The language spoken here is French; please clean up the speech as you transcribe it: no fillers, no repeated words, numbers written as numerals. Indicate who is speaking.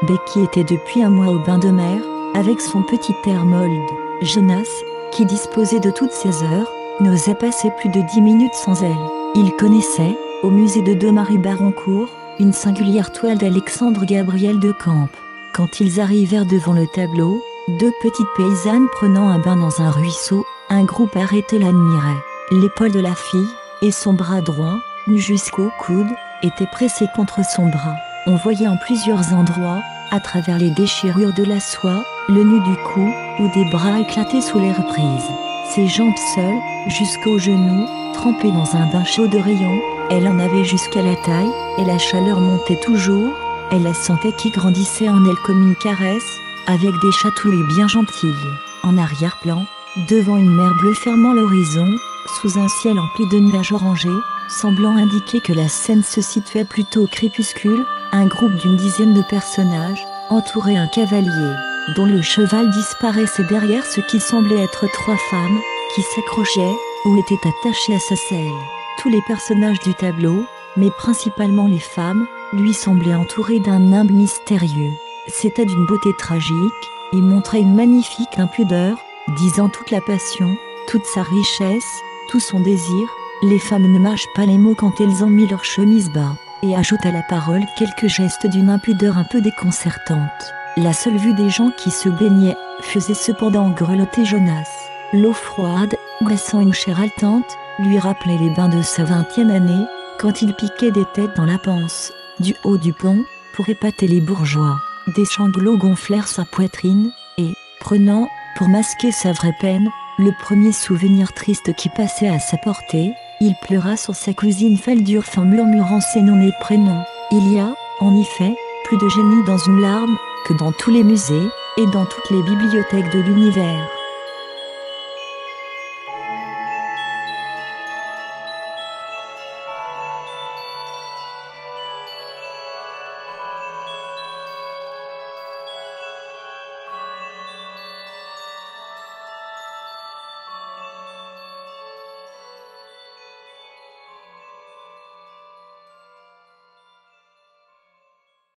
Speaker 1: Becky était depuis un mois au bain de mer, avec son petit Hermold. Jonas, qui disposait de toutes ses heures, n'osait passer plus de 10 minutes sans elle. Il connaissait, au musée de Marie Baroncourt, une singulière toile d'Alexandre Gabriel de Camp. Quand ils arrivèrent devant le tableau, deux petites paysannes prenant un bain dans un ruisseau, un groupe arrêté l'admirait. L'épaule de la fille, et son bras droit, nu jusqu'au coude, était pressé contre son bras. On voyait en plusieurs endroits, à travers les déchirures de la soie, le nu du cou, ou des bras éclatés sous les reprises. Ses jambes seules, jusqu'aux genoux, trempées dans un bain chaud de rayons, elle en avait jusqu'à la taille, et la chaleur montait toujours, elle la sentait qui grandissait en elle comme une caresse, avec des chatouilles bien gentilles. En arrière-plan, devant une mer bleue fermant l'horizon, sous un ciel empli de nuages orangés, semblant indiquer que la scène se situait plutôt au crépuscule, un groupe d'une dizaine de personnages, entourait un cavalier, dont le cheval disparaissait derrière ce qui semblait être trois femmes, qui s'accrochaient, ou étaient attachées à sa selle. Tous les personnages du tableau, mais principalement les femmes, lui semblaient entourés d'un nimbe mystérieux. C'était d'une beauté tragique, il montrait une magnifique impudeur, disant toute la passion, toute sa richesse, tout son désir. Les femmes ne mâchent pas les mots quand elles ont mis leur chemise bas, et ajoutent à la parole quelques gestes d'une impudeur un peu déconcertante. La seule vue des gens qui se baignaient faisait cependant grelotter Jonas. L'eau froide, glaçant une chair haletante, lui rappelait les bains de sa 20e année, quand il piquait des têtes dans la panse, du haut du pont, pour épater les bourgeois. Des sanglots gonflèrent sa poitrine, et, prenant, pour masquer sa vraie peine, le premier souvenir triste qui passait à sa portée, il pleura sur sa cousine Feldurf en murmurant ses noms et prénoms. Il y a, en effet, plus de génie dans une larme, que dans tous les musées, et dans toutes les bibliothèques de l'univers.